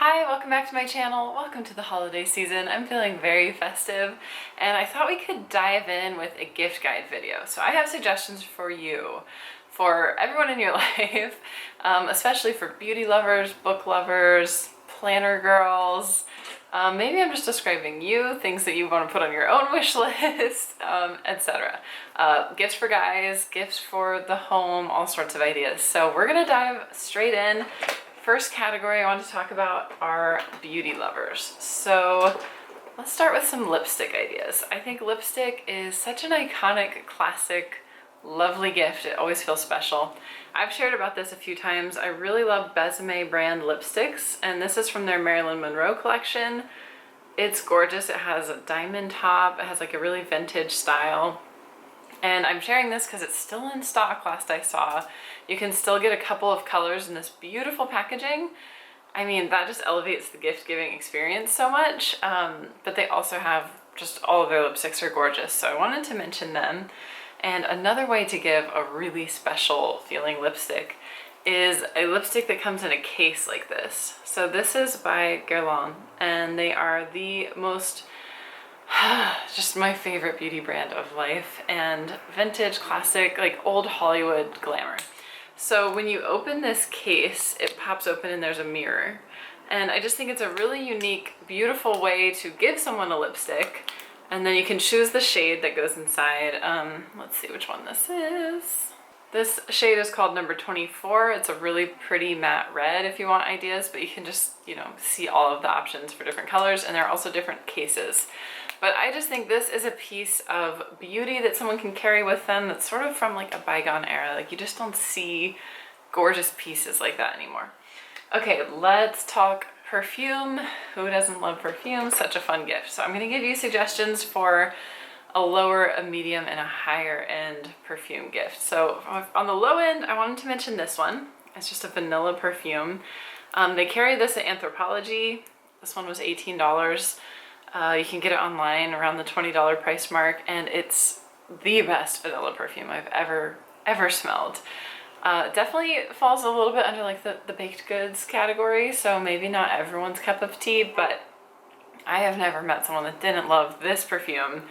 Hi, welcome back to my channel. Welcome to the holiday season. I'm feeling very festive and I thought we could dive in with a gift guide video. So I have suggestions for you, for everyone in your life, especially for beauty lovers, book lovers, planner girls. Maybe I'm just describing you, things that you want to put on your own wish list, etc. Gifts for guys, gifts for the home, all sorts of ideas. So we're gonna dive straight in. First category I want to talk about are beauty lovers. So let's start with some lipstick ideas. I think lipstick is such an iconic, classic, lovely gift. It always feels special. I've shared about this a few times. I really love Besame brand lipsticks, and this is from their Marilyn Monroe collection. It's gorgeous. It has a diamond top. It has like a really vintage style. And I'm sharing this because it's still in stock last I saw. You can still get a couple of colors in this beautiful packaging. I mean, that just elevates the gift giving experience so much. But they also have just all of their lipsticks are gorgeous. So I wanted to mention them. And another way to give a really special feeling lipstick is a lipstick that comes in a case like this. So this is by Guerlain, and they are the most just my favorite beauty brand of life, and vintage, classic, like old Hollywood glamour. So when you open this case, it pops open and there's a mirror. And I just think it's a really unique, beautiful way to give someone a lipstick. And then you can choose the shade that goes inside. Let's see which one this is. This shade is called number 24. It's a really pretty matte red if you want ideas, but you can just, see all of the options for different colors, and there are also different cases. But I just think this is a piece of beauty that someone can carry with them that's sort of from like a bygone era. Like you just don't see gorgeous pieces like that anymore. Okay, let's talk perfume. Who doesn't love perfume? Such a fun gift. So I'm gonna give you suggestions for a lower, a medium, and a higher end perfume gift. So on the low end, I wanted to mention this one. It's just a vanilla perfume. They carry this at Anthropologie. This one was $18. You can get it online around the $20 price mark, and it's the best vanilla perfume I've ever smelled. Definitely falls a little bit under like the baked goods category, so maybe not everyone's cup of tea, but I have never met someone that didn't love this perfume,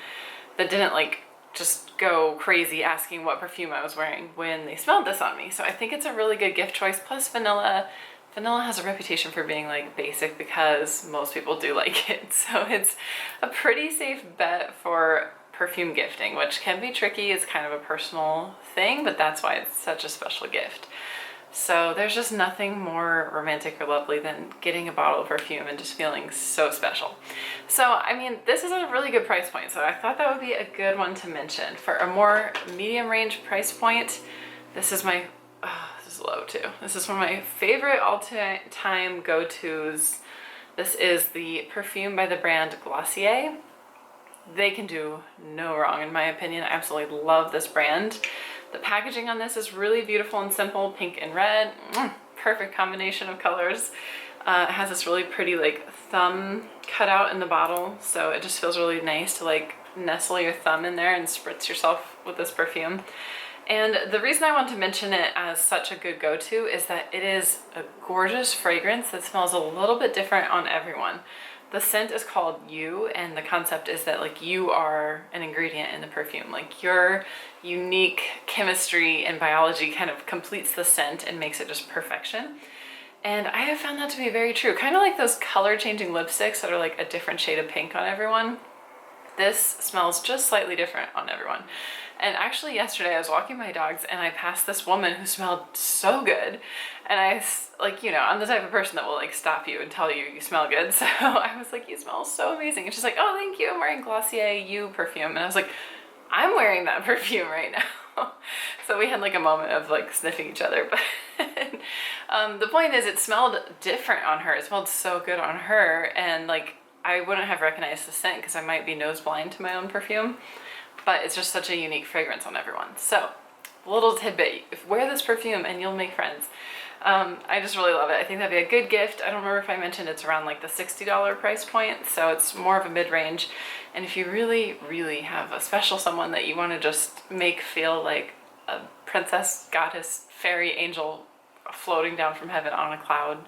that didn't like just go crazy asking what perfume I was wearing when they smelled this on me. So I think it's a really good gift choice. Plus vanilla has a reputation for being like basic because most people do like it. So it's a pretty safe bet for perfume gifting, which can be tricky. It's kind of a personal thing, but that's why it's such a special gift. So there's just nothing more romantic or lovely than getting a bottle of perfume and just feeling so special. So, I mean, this is a really good price point, so I thought that would be a good one to mention. For a more medium range price point, this is my, this is low too. This is one of my favorite all-time go-tos. This is the perfume by the brand Glossier. They can do no wrong in my opinion. I absolutely love this brand. The packaging on this is really beautiful and simple, pink and red. Perfect combination of colors. It has this really pretty like thumb cut out in the bottle, so it just feels really nice to like nestle your thumb in there and spritz yourself with this perfume. And the reason I want to mention it as such a good go-to is that it is a gorgeous fragrance that smells a little bit different on everyone. The scent is called You, and the concept is that like you are an ingredient in the perfume. Like your unique chemistry and biology kind of completes the scent and makes it just perfection. And I have found that to be very true. Kind of like those color changing lipsticks that are like a different shade of pink on everyone. This smells just slightly different on everyone. And actually yesterday I was walking my dogs and I passed this woman who smelled so good. And I like, I'm the type of person that will like stop you and tell you you smell good. So I was like, you smell so amazing. And she's like, oh, thank you. I'm wearing Glossier You perfume. And I was like, I'm wearing that perfume right now. So we had like a moment of like sniffing each other. But the point is it smelled different on her. It smelled so good on her. And like, I wouldn't have recognized the scent because I might be nose blind to my own perfume, but it's just such a unique fragrance on everyone. So, little tidbit, wear this perfume and you'll make friends. I just really love it. I think that'd be a good gift. I don't remember if I mentioned it's around like the $60 price point, so it's more of a mid-range. And if you really, really have a special someone that you want to just make feel like a princess, goddess, fairy, angel floating down from heaven on a cloud,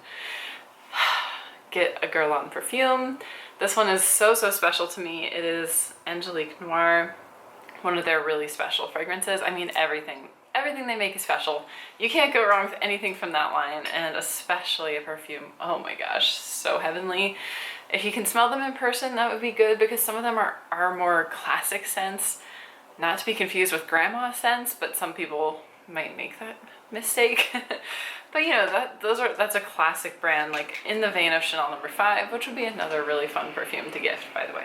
get a Guerlain perfume. This one is so special to me. It is Angelique Noir, one of their really special fragrances. I mean, everything they make is special. You can't go wrong with anything from that line, and especially a perfume. Oh my gosh, so heavenly. If you can smell them in person, that would be good, because some of them are more classic scents, not to be confused with grandma scents, but some people might make that mistake. But you know, that's a classic brand, like in the vein of Chanel No. 5, which would be another really fun perfume to gift, by the way.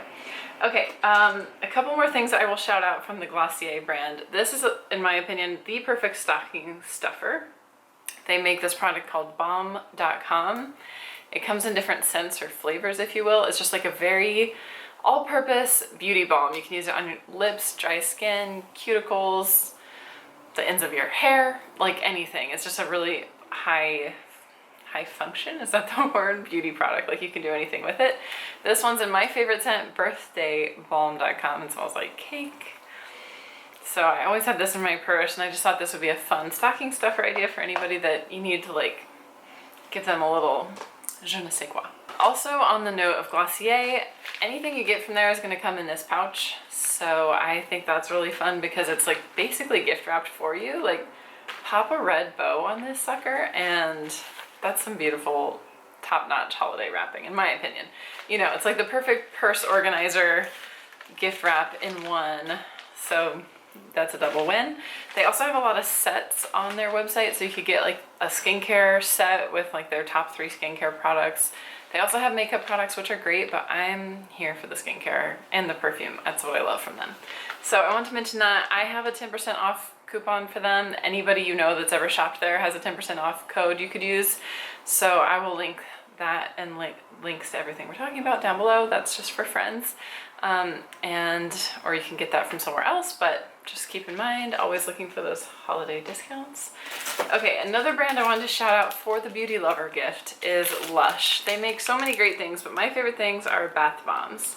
Okay, a couple more things that I will shout out from the Glossier brand. This is, in my opinion, the perfect stocking stuffer. They make this product called Balm.com. It comes in different scents or flavors, if you will. It's just like a very all-purpose beauty balm. You can use it on your lips, dry skin, cuticles, the ends of your hair, like anything. It's just a really high function, is that the word? Beauty product. Like, you can do anything with it. This one's in my favorite scent, Birthday Balm.com, and smells like cake. So I always have this in my purse, and I just thought this would be a fun stocking stuffer idea for anybody that you need to like give them a little je ne sais quoi. Also, on the note of Glossier, anything you get from there is going to come in this pouch. So I think that's really fun, because it's like basically gift wrapped for you. Like, pop a red bow on this sucker, and that's some beautiful top-notch holiday wrapping, in my opinion. You know, it's like the perfect purse organizer gift wrap in one. So that's a double win. They also have a lot of sets on their website, so you could get like a skincare set with like their top 3 skincare products. They also have makeup products, which are great, but I'm here for the skincare and the perfume. That's what I love from them. So I want to mention that I have a 10% off coupon for them. Anybody you know that's ever shopped there has a 10% off code you could use. So I will link that and links to everything we're talking about down below. That's just for friends. Or you can get that from somewhere else, but just keep in mind, always looking for those holiday discounts. Okay, another brand I wanted to shout out for the beauty lover gift is Lush. They make so many great things, but my favorite things are bath bombs.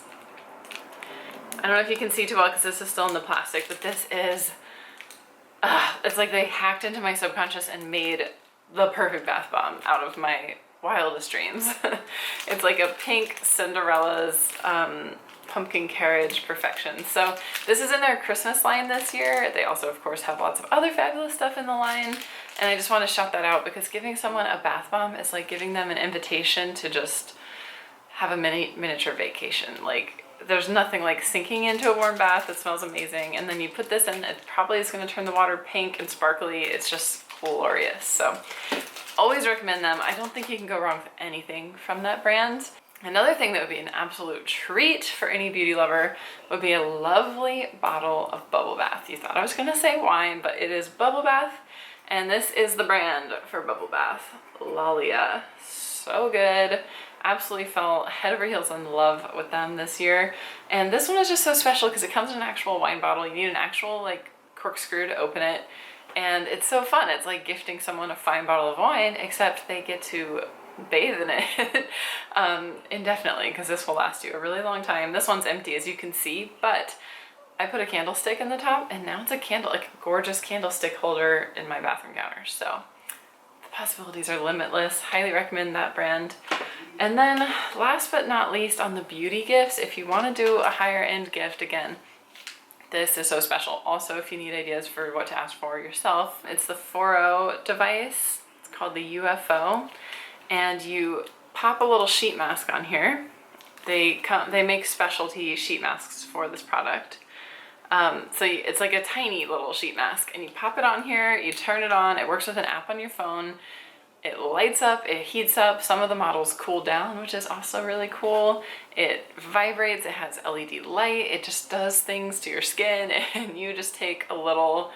I don't know if you can see too well because this is still in the plastic, but this is, it's like they hacked into my subconscious and made the perfect bath bomb out of my wildest dreams. It's like a pink Cinderella's pumpkin carriage perfection. So this is in their Christmas line this year. They also, of course, have lots of other fabulous stuff in the line. And I just want to shout that out, because giving someone a bath bomb is like giving them an invitation to just have a miniature vacation. Like, there's nothing like sinking into a warm bath that smells amazing, and then you put this in, it probably is going to turn the water pink and sparkly. It's just glorious. So always recommend them. I don't think you can go wrong with anything from that brand. Another thing that would be an absolute treat for any beauty lover would be a lovely bottle of bubble bath. You thought I was going to say wine, but it is bubble bath, and this is the brand for bubble bath, Lalia. So good. Absolutely fell head over heels in love with them this year. And this one is just so special because it comes in an actual wine bottle. You need an actual like corkscrew to open it. And it's so fun. It's like gifting someone a fine bottle of wine, except they get to bathe in it indefinitely, because this will last you a really long time. This one's empty, as you can see, but I put a candlestick in the top, and now it's a like a gorgeous candlestick holder in my bathroom counter. So the possibilities are limitless. Highly recommend that brand. And then last but not least, on the beauty gifts, if you want to do a higher end gift, again, this is so special. Also, if you need ideas for what to ask for yourself, it's the 4.0 device. It's called the UFO, and you pop a little sheet mask on here. They make specialty sheet masks for this product. So it's like a tiny little sheet mask, and you pop it on here, you turn it on, it works with an app on your phone. It lights up, it heats up. Some of the models cool down, which is also really cool. It vibrates, it has LED light, it just does things to your skin, and you just take a little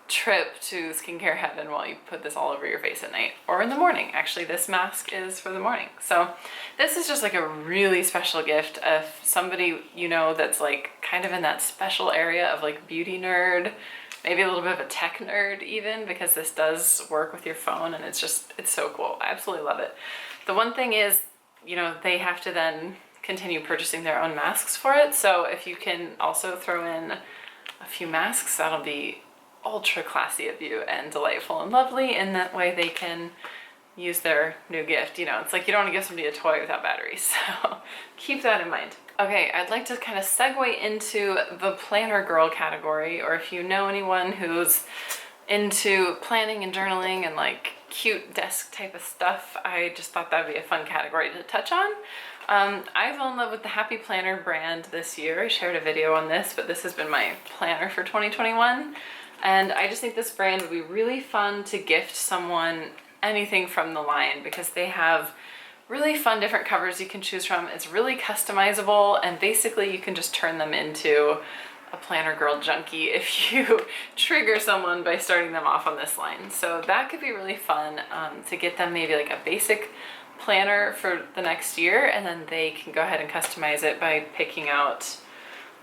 trip to skincare heaven while you put this all over your face at night or in the morning. Actually, this mask is for the morning. So this is just like a really special gift if somebody you know that's like kind of in that special area of like beauty nerd, maybe a little bit of a tech nerd even, because this does work with your phone, and it's so cool. I absolutely love it. The one thing is, you know, they have to then continue purchasing their own masks for it. So if you can also throw in a few masks, that'll be ultra classy of you and delightful and lovely. And that way they can use their new gift. You know, it's like you don't want to give somebody a toy without batteries, so keep that in mind. Okay, I'd like to kind of segue into the planner girl category, or if you know anyone who's into planning and journaling and like cute desk type of stuff, I just thought that'd be a fun category to touch on. I fell in love with the Happy Planner brand this year. I shared a video on this, but this has been my planner for 2021. And I just think this brand would be really fun to gift someone anything from the line, because they have really fun different covers you can choose from. It's really customizable, and basically you can just turn them into a planner girl junkie if you trigger someone by starting them off on this line. So that could be really fun to get them maybe like a basic planner for the next year, and then they can go ahead and customize it by picking out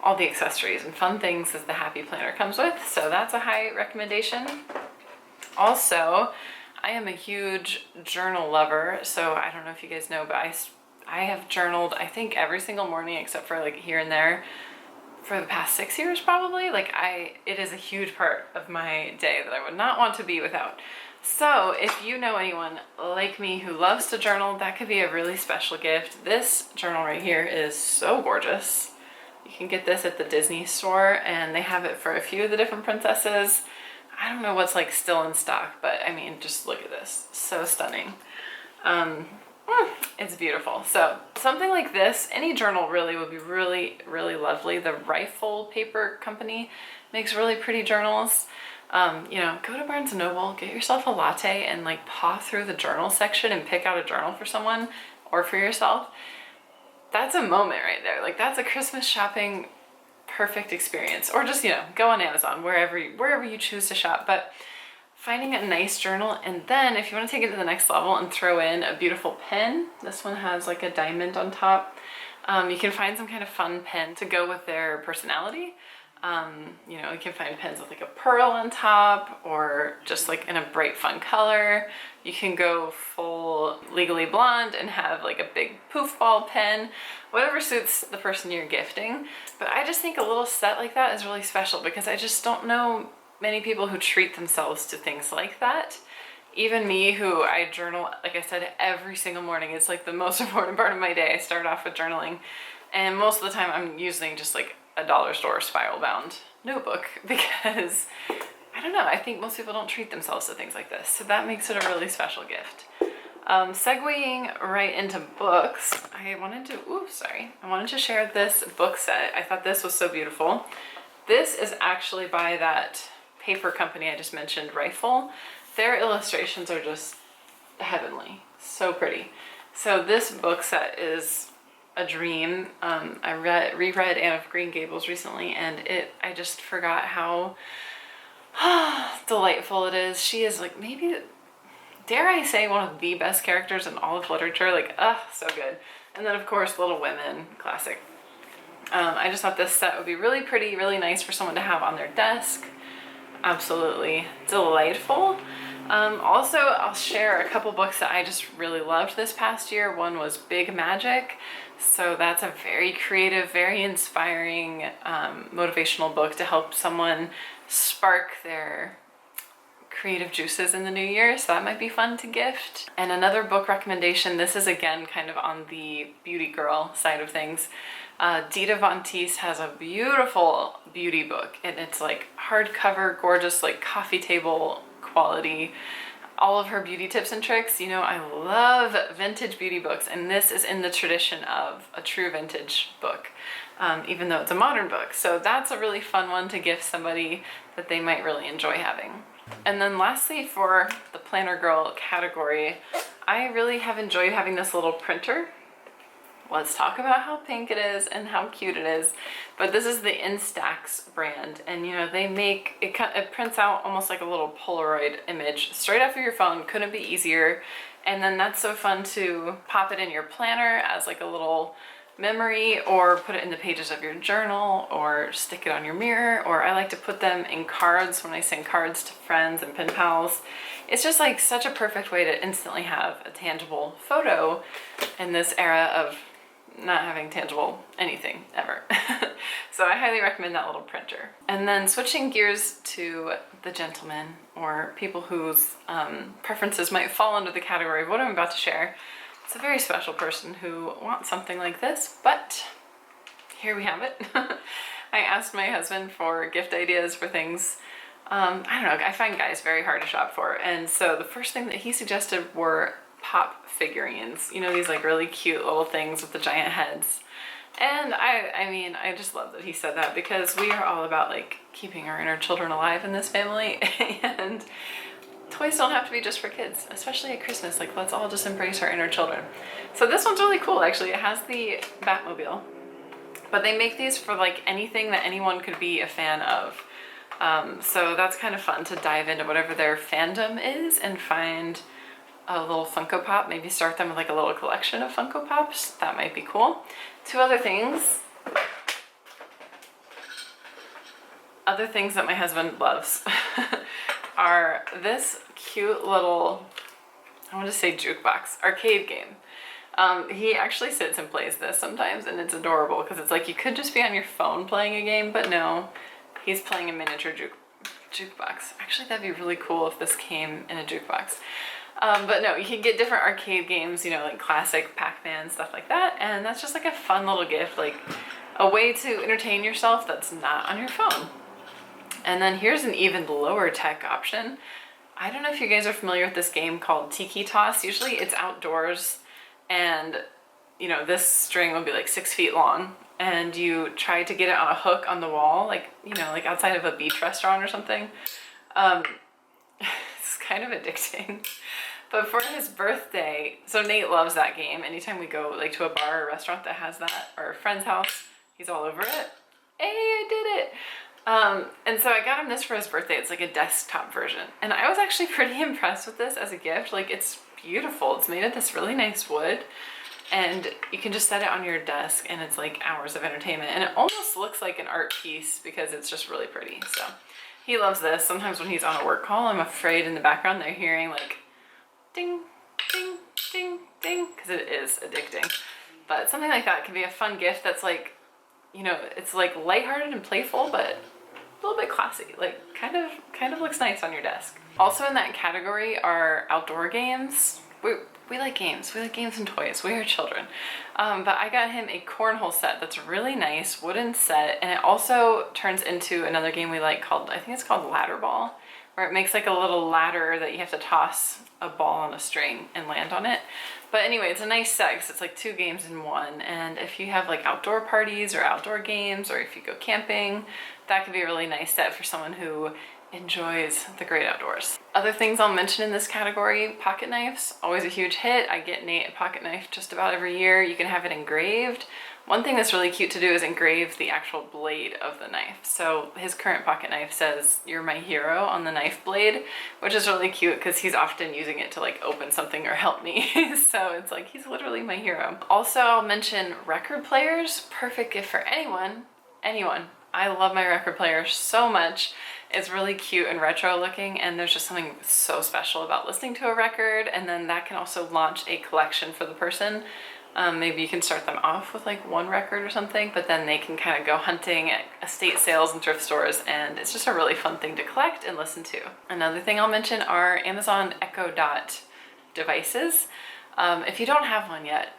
all the accessories and fun things that the Happy Planner comes with. So that's a high recommendation. Also, I am a huge journal lover, so I don't know if you guys know, but I have journaled, I think, every single morning except for like here and there for the past 6 years probably. Like it is a huge part of my day that I would not want to be without. So if you know anyone like me who loves to journal, that could be a really special gift. This journal right here is so gorgeous. You can get this at the Disney store, and they have it for a few of the different princesses. I don't know what's like still in stock, but I mean, just look at this. So stunning. It's beautiful. So something like this, any journal really would be really, really lovely. The Rifle Paper Company makes really pretty journals. You know, go to Barnes & Noble, get yourself a latte, and like paw through the journal section and pick out a journal for someone or for yourself. That's a moment right there. Like that's a Christmas shopping perfect experience. Or just, you know, go on Amazon, wherever you choose to shop. But finding a nice journal, and then if you want to take it to the next level and throw in a beautiful pen, this one has like a diamond on top. You can find some kind of fun pen to go with their personality. You know, you can find pens with like a pearl on top, or just like in a bright fun color. You can go full Legally Blonde and have like a big poof ball pen, whatever suits the person you're gifting. But I just think a little set like that is really special, because I just don't know many people who treat themselves to things like that. Even me, who I journal, like I said, every single morning. It's like the most important part of my day. I start off with journaling, and most of the time I'm using just like a dollar store spiral bound notebook, because I don't know, I think most people don't treat themselves to things like this, so that makes it a really special gift. Segueing right into books, I wanted to share this book set. I thought this was so beautiful. This is actually by that paper company I just mentioned, Rifle. Their illustrations are just heavenly, so pretty. So this book set is a dream. I reread Anne of Green Gables recently, and I just forgot how delightful it is. She is like, maybe, dare I say, one of the best characters in all of literature. Like, so good. And then of course Little Women, classic. I just thought this set would be really pretty, really nice for someone to have on their desk. Absolutely delightful. Also, I'll share a couple books that I just really loved this past year. One was Big Magic. So that's a very creative, very inspiring, motivational book to help someone spark their creative juices in the new year. So that might be fun to gift. And another book recommendation, this is again kind of on the beauty girl side of things. Dita Von Teese has a beautiful beauty book, and it's like hardcover, gorgeous, like coffee table quality. All of her beauty tips and tricks. You know, I love vintage beauty books, and this is in the tradition of a true vintage book, even though it's a modern book. So that's a really fun one to gift somebody that they might really enjoy having. And then lastly, for the planner girl category, I really have enjoyed having this little printer. Let's talk about how pink it is and how cute it is. But this is the Instax brand, and you know, they make it, it prints out almost like a little Polaroid image straight off of your phone. Couldn't be easier. And then that's so fun to pop it in your planner as like a little memory, or put it in the pages of your journal, or stick it on your mirror, or I like to put them in cards when I send cards to friends and pen pals. It's just like such a perfect way to instantly have a tangible photo in this era of not having tangible anything ever. So I highly recommend that little printer. And then switching gears to the gentlemen, or people whose preferences might fall under the category of what I'm about to share. It's a very special person who wants something like this, but here we have it. I asked my husband for gift ideas for things. I don't know, I find guys very hard to shop for. And so the first thing that he suggested were pop figurines. You know, these like really cute little things with the giant heads. And I mean, I just love that he said that, because we are all about like keeping our inner children alive in this family. And toys don't have to be just for kids, especially at Christmas. Like, let's all just embrace our inner children. So this one's really cool, actually. It has the Batmobile, but they make these for like anything that anyone could be a fan of. So that's kind of fun to dive into whatever their fandom is and find a little Funko Pop. Maybe start them with like a little collection of Funko Pops. That might be cool. Two other things. Other things that my husband loves are this cute little, I want to say jukebox, arcade game. He actually sits and plays this sometimes, and it's adorable because it's like you could just be on your phone playing a game, but no, he's playing a miniature jukebox. Actually, that'd be really cool if this came in a jukebox. But no, you can get different arcade games, you know, like classic Pac-Man, stuff like that, and that's just like a fun little gift, like a way to entertain yourself that's not on your phone. And then here's an even lower tech option. I don't know if you guys are familiar with this game called Tiki Toss. Usually it's outdoors, and you know, this string will be like 6 feet long, and you try to get it on a hook on the wall, like, you know, like outside of a beach restaurant or something. It's kind of addicting. But for his birthday, so Nate loves that game. Anytime we go like to a bar or restaurant that has that, or a friend's house, he's all over it. Hey, I did it. And so I got him this for his birthday. It's like a desktop version. And I was actually pretty impressed with this as a gift. Like, it's beautiful. It's made of this really nice wood, and you can just set it on your desk, and it's like hours of entertainment. And it almost looks like an art piece because it's just really pretty. So he loves this. Sometimes when he's on a work call, I'm afraid in the background they're hearing like ding, ding, ding, ding, because it is addicting. But something like that can be a fun gift that's like, you know, it's like lighthearted and playful, but a little bit classy. Like kind of looks nice on your desk. Also in that category are outdoor games. We like games. We like games and toys. We are children. But I got him a cornhole set that's really nice, wooden set, and it also turns into another game we like called, I think it's called Ladder Ball, where it makes like a little ladder that you have to toss a ball on a string and land on it. But anyway, it's a nice set because it's like 2 games in one. And if you have like outdoor parties or outdoor games, or if you go camping, that could be a really nice set for someone who enjoys the great outdoors. Other things I'll mention in this category, pocket knives, always a huge hit. I get Nate a pocket knife just about every year. You can have it engraved. One thing that's really cute to do is engrave the actual blade of the knife. So his current pocket knife says, "You're my hero" on the knife blade, which is really cute because he's often using it to like open something or help me. So it's like, he's literally my hero. Also, I'll mention record players. Perfect gift for anyone. I love my record player so much. It's really cute and retro looking, and there's just something so special about listening to a record, and then that can also launch a collection for the person. Maybe you can start them off with like 1 record or something, but then they can kind of go hunting at estate sales and thrift stores, and it's just a really fun thing to collect and listen to. Another thing I'll mention are Amazon Echo Dot devices. If you don't have one yet,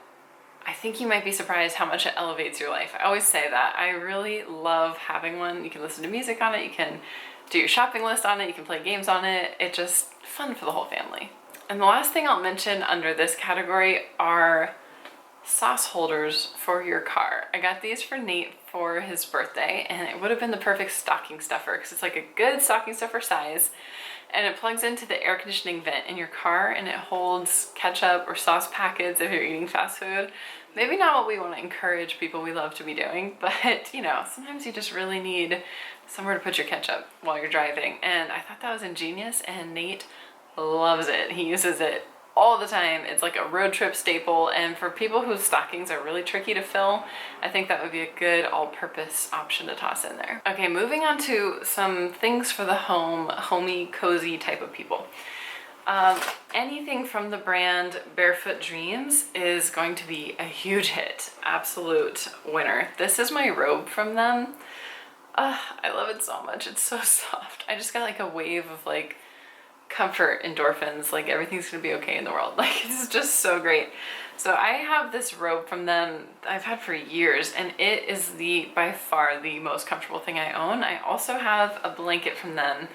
I think you might be surprised how much it elevates your life. I always say that. I really love having one. You can listen to music on it, you can do your shopping list on it, you can play games on it. It's just fun for the whole family. And the last thing I'll mention under this category are sauce holders for your car. I got these for Nate for his birthday, and it would have been the perfect stocking stuffer because it's like a good stocking stuffer size, and it plugs into the air conditioning vent in your car, and it holds ketchup or sauce packets if you're eating fast food. Maybe not what we want to encourage people we love to be doing, but you know, sometimes you just really need somewhere to put your ketchup while you're driving. And I thought that was ingenious, and Nate loves it. He uses it all the time. It's like a road trip staple, and for people whose stockings are really tricky to fill, I think that would be a good all-purpose option to toss in there. Okay, moving on to some things for the home, homey, cozy type of people. Anything from the brand Barefoot Dreams is going to be a huge hit. Absolute winner. This is my robe from them. I love it so much. It's so soft. I just got like a wave of like comfort endorphins, like everything's gonna be okay in the world. Like it's just so great. So I have this robe from them I've had for years, and it is by far the most comfortable thing I own. I also have a blanket from them,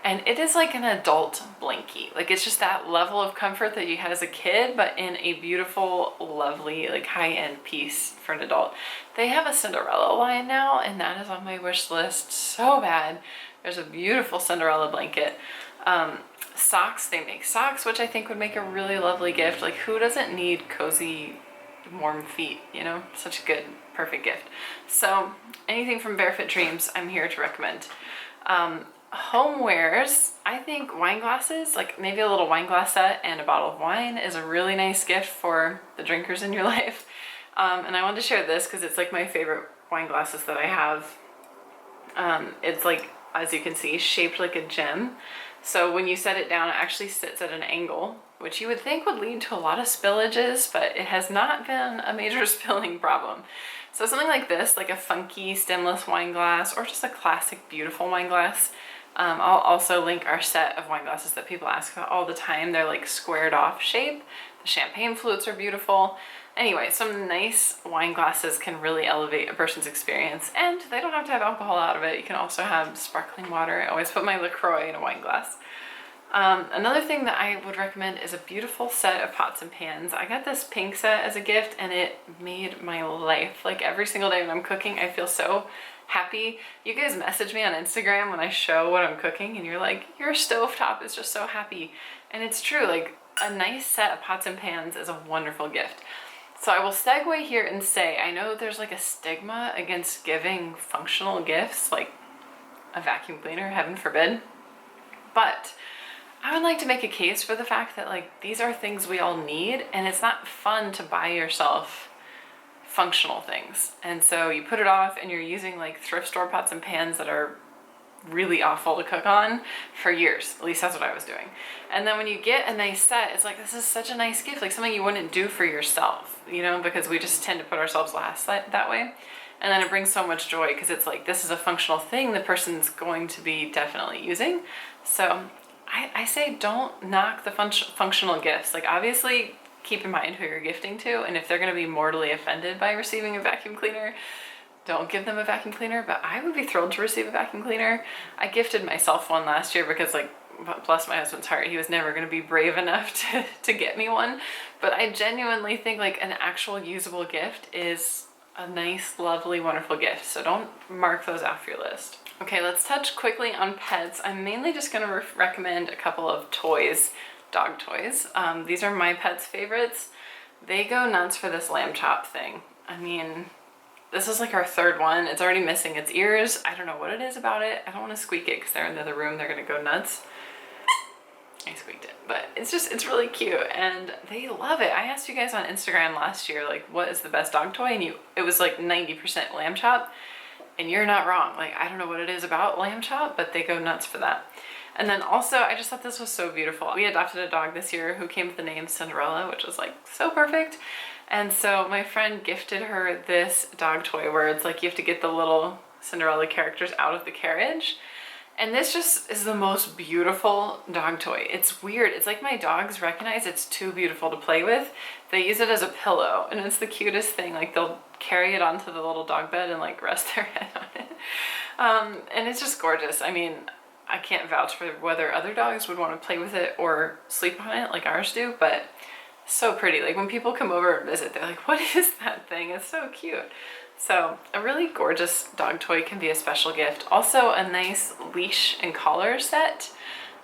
and it is like an adult blankie. Like it's just that level of comfort that you had as a kid, but in a beautiful, lovely, like high-end piece for an adult. They have a Cinderella line now, and that is on my wish list so bad. There's a beautiful Cinderella blanket. Socks, they make socks, which I think would make a really lovely gift. Like who doesn't need cozy, warm feet, you know? Such a good, perfect gift. So anything from Barefoot Dreams, I'm here to recommend. Homewares, I think wine glasses, like maybe a little wine glass set and a bottle of wine is a really nice gift for the drinkers in your life. And I wanted to share this because it's like my favorite wine glasses that I have. It's like, as you can see, shaped like a gem. So when you set it down, it actually sits at an angle, which you would think would lead to a lot of spillages, but it has not been a major spilling problem. So something like this, like a funky stemless wine glass or just a classic beautiful wine glass. I'll also link our set of wine glasses that people ask about all the time. They're like squared off shape. The champagne flutes are beautiful. Anyway, some nice wine glasses can really elevate a person's experience, and they don't have to have alcohol out of it. You can also have sparkling water. I always put my LaCroix in a wine glass. Another thing that I would recommend is a beautiful set of pots and pans. I got this pink set as a gift, and it made my life. Like every single day when I'm cooking, I feel so happy. You guys message me on Instagram when I show what I'm cooking, and you're like, your stovetop is just so happy. And it's true, like a nice set of pots and pans is a wonderful gift. So I will segue here and say, I know there's like a stigma against giving functional gifts, like a vacuum cleaner, heaven forbid. But I would like to make a case for the fact that like these are things we all need, and it's not fun to buy yourself functional things. And so you put it off and you're using like thrift store pots and pans that are really awful to cook on for years. At least that's what I was doing. And then when you get a nice set, it's like, this is such a nice gift, like something you wouldn't do for yourself, you know, because we just tend to put ourselves last that way. And then it brings so much joy because it's like, this is a functional thing the person's going to be definitely using. So I say don't knock the functional gifts. Like obviously keep in mind who you're gifting to, and if they're going to be mortally offended by receiving a vacuum cleaner, don't give them a vacuum cleaner. But I would be thrilled to receive a vacuum cleaner. I gifted myself one last year because, like, bless my husband's heart, he was never going to be brave enough to get me one. But I genuinely think like an actual usable gift is a nice, lovely, wonderful gift. So don't mark those off your list. Okay, let's touch quickly on pets. I'm mainly just going to recommend a couple of toys, dog toys. These are my pet's favorites. They go nuts for this lamb chop thing. I mean, this is like our third one. It's already missing its ears. I don't know what it is about it. I don't want to squeak it because they're in the other room. They're going to go nuts. I squeaked it, but it's really cute and they love it. I asked you guys on Instagram last year, like, what is the best dog toy? And it was like 90% lamb chop, and you're not wrong. Like, I don't know what it is about lamb chop, but they go nuts for that. And then also, I just thought this was so beautiful. We adopted a dog this year who came with the name Cinderella, which was like so perfect. And so my friend gifted her this dog toy where it's like you have to get the little Cinderella characters out of the carriage. And this just is the most beautiful dog toy. It's weird. It's like my dogs recognize it's too beautiful to play with. They use it as a pillow, and it's the cutest thing. Like they'll carry it onto the little dog bed and like rest their head on it. And it's just gorgeous. I mean, I can't vouch for whether other dogs would want to play with it or sleep on it like ours do, but so pretty. Like when people come over and visit, they're like, what is that thing? It's so cute. So a really gorgeous dog toy can be a special gift. Also a nice leash and collar set.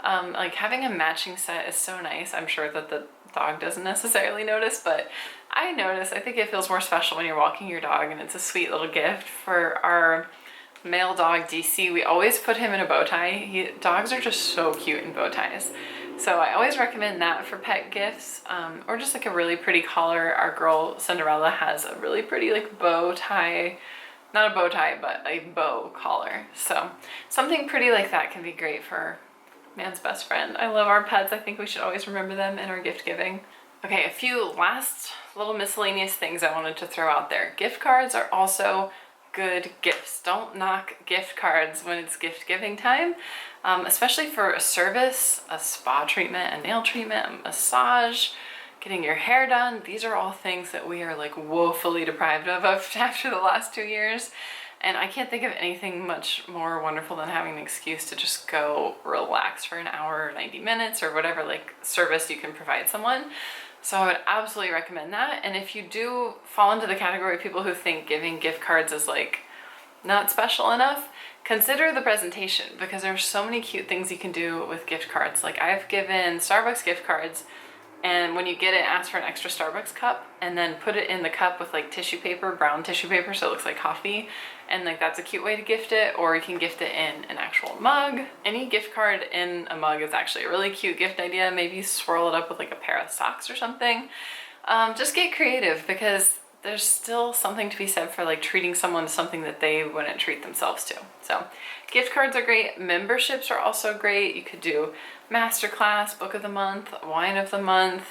Like having a matching set is so nice. I'm sure that the dog doesn't necessarily notice, but I notice. I think it feels more special when you're walking your dog, and it's a sweet little gift. For our male dog DC, we always put him in a bow tie. Dogs are just so cute in bow ties. So I always recommend that for pet gifts, or just like a really pretty collar. Our girl Cinderella has a really pretty like bow tie, not a bow tie, but a bow collar. So something pretty like that can be great for man's best friend. I love our pets. I think we should always remember them in our gift giving. Okay, a few last little miscellaneous things I wanted to throw out there. Gift cards are also good gifts. Don't knock gift cards when it's gift giving time, especially for a service, a spa treatment, a nail treatment, a massage, getting your hair done. These are all things that we are like woefully deprived of after the last 2 years. And I can't think of anything much more wonderful than having an excuse to just go relax for an hour or 90 minutes or whatever like service you can provide someone. So I would absolutely recommend that. And if you do fall into the category of people who think giving gift cards is like not special enough, consider the presentation, because there's so many cute things you can do with gift cards. Like I've given Starbucks gift cards, and when you get it, ask for an extra Starbucks cup and then put it in the cup with like tissue paper, brown tissue paper, so it looks like coffee. And like that's a cute way to gift it, or you can gift it in an actual mug. Any gift card in a mug is actually a really cute gift idea. Maybe swirl it up with like a pair of socks or something. Just get creative, because there's still something to be said for like treating someone to something that they wouldn't treat themselves to. So gift cards are great. Memberships are also great. You could do masterclass, book of the month, wine of the month,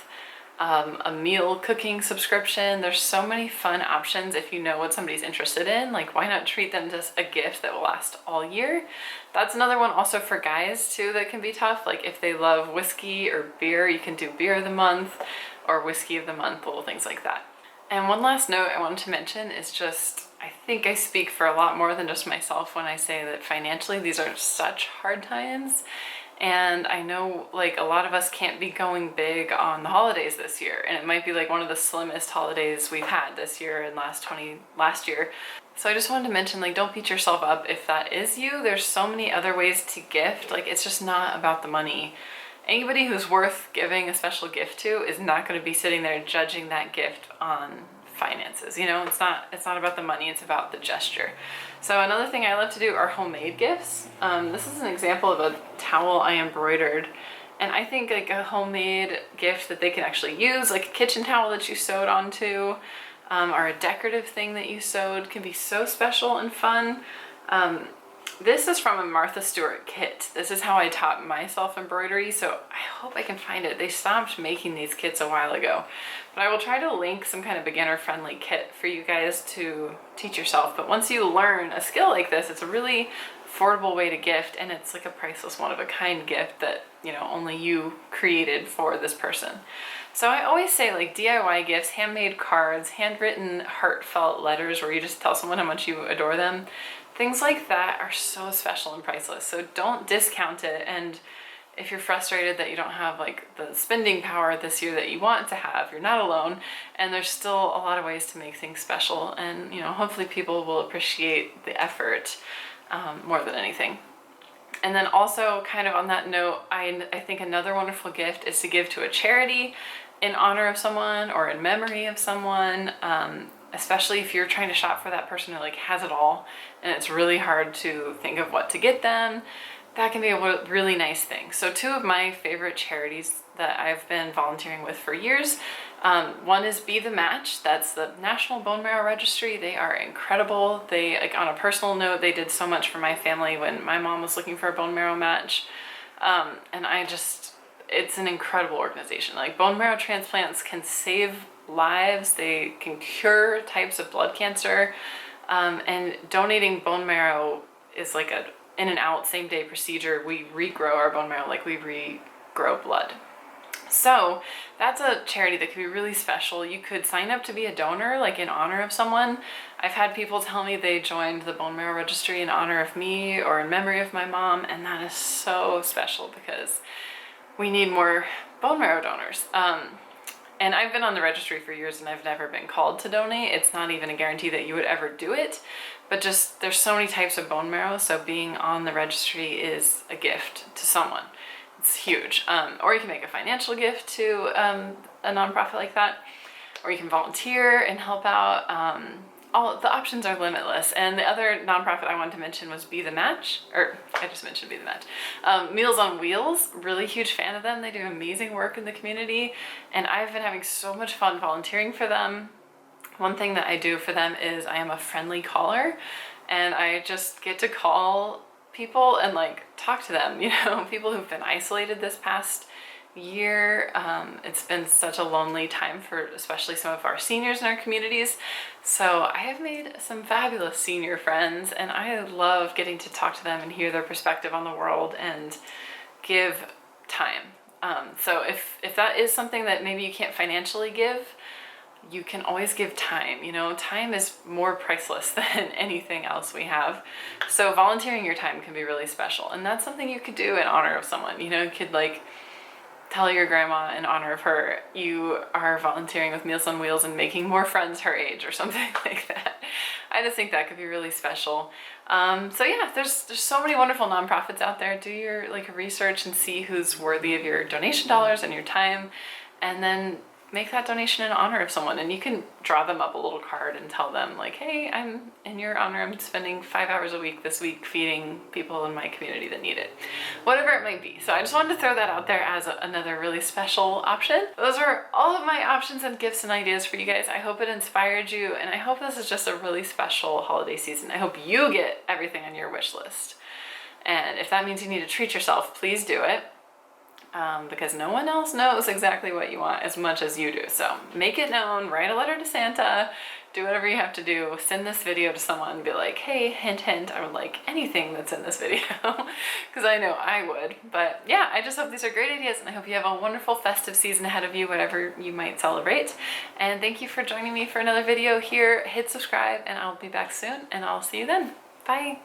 a meal cooking subscription. There's so many fun options if you know what somebody's interested in. Like why not treat them to a gift that will last all year? That's another one also for guys too that can be tough. Like if they love whiskey or beer, you can do beer of the month or whiskey of the month, little things like that. And one last note I wanted to mention is just, I think I speak for a lot more than just myself when I say that financially these are such hard times. And I know like a lot of us can't be going big on the holidays this year, and it might be like one of the slimmest holidays we've had this year and last year. So I just wanted to mention, like, don't beat yourself up if that is you. There's so many other ways to gift. Like it's just not about the money. Anybody who's worth giving a special gift to is not going to be sitting there judging that gift on finances. You know, it's not about the money, it's about the gesture. So another thing I love to do are homemade gifts. This is an example of a towel I embroidered, and I think like a homemade gift that they can actually use, like a kitchen towel that you sewed onto, or a decorative thing that you sewed, can be so special and fun. This is from a Martha Stewart kit. This is how I taught myself embroidery, so I hope I can find it. They stopped making these kits a while ago, but I will try to link some kind of beginner-friendly kit for you guys to teach yourself. But once you learn a skill like this, it's a really affordable way to gift, and it's like a priceless, one-of-a-kind gift that, you know, only you created for this person. So I always say like DIY gifts, handmade cards, handwritten heartfelt letters where you just tell someone how much you adore them. Things like that are so special and priceless. So don't discount it. And if you're frustrated that you don't have like the spending power this year that you want to have, you're not alone. And there's still a lot of ways to make things special. And, you know, hopefully people will appreciate the effort more than anything. And then also kind of on that note, I think another wonderful gift is to give to a charity in honor of someone or in memory of someone. Especially if you're trying to shop for that person who like has it all and it's really hard to think of what to get them, that can be a really nice thing. So two of my favorite charities that I've been volunteering with for years, one is Be the Match. That's the National Bone Marrow Registry. They are incredible. They, like, on a personal note, they did so much for my family when my mom was looking for a bone marrow match. And it's an incredible organization. Like, bone marrow transplants can save lives. They can cure types of blood cancer. And donating bone marrow is like a in and out same day procedure. We regrow our bone marrow like we regrow blood. So that's a charity that could be really special. You could sign up to be a donor, like in honor of someone. I've had people tell me they joined the bone marrow registry in honor of me or in memory of my mom, and that is so special because we need more bone marrow donors. And I've been on the registry for years and I've never been called to donate. It's not even a guarantee that you would ever do it, but just there's so many types of bone marrow, so being on the registry is a gift to someone. It's huge. Or you can make a financial gift to a nonprofit like that, or you can volunteer and help out. All the options are limitless. And the other nonprofit I wanted to mention was Be the Match, or I just mentioned Be the Match. Meals on Wheels, really huge fan of them. They do amazing work in the community, and I've been having so much fun volunteering for them. One thing that I do for them is I am a friendly caller, and I just get to call people and like talk to them, you know, people who've been isolated this past year. It's been such a lonely time for especially some of our seniors in our communities. So I have made some fabulous senior friends, and I love getting to talk to them and hear their perspective on the world and give time. So if that is something that maybe you can't financially give, you can always give time. You know, time is more priceless than anything else we have. So volunteering your time can be really special, and that's something you could do in honor of someone. You know, you could like tell your grandma in honor of her you are volunteering with Meals on Wheels and making more friends her age or something like that. I just think that could be really special. So yeah, there's so many wonderful nonprofits out there. Do your like research and see who's worthy of your donation dollars and your time, and then make that donation in honor of someone. And you can draw them up a little card and tell them like, hey, I'm in your honor, I'm spending 5 hours a week this week feeding people in my community that need it, whatever it might be. So I just wanted to throw that out there as another really special option. Those are all of my options and gifts and ideas for you guys. I hope it inspired you, and I hope this is just a really special holiday season. I hope you get everything on your wish list, and if that means you need to treat yourself, please do it. Because no one else knows exactly what you want as much as you do. So make it known, write a letter to Santa, do whatever you have to do, send this video to someone and be like, hey, hint, hint, I would like anything that's in this video, because I know I would. But yeah, I just hope these are great ideas, and I hope you have a wonderful festive season ahead of you, whatever you might celebrate. And thank you for joining me for another video here. Hit subscribe, and I'll be back soon, and I'll see you then. Bye.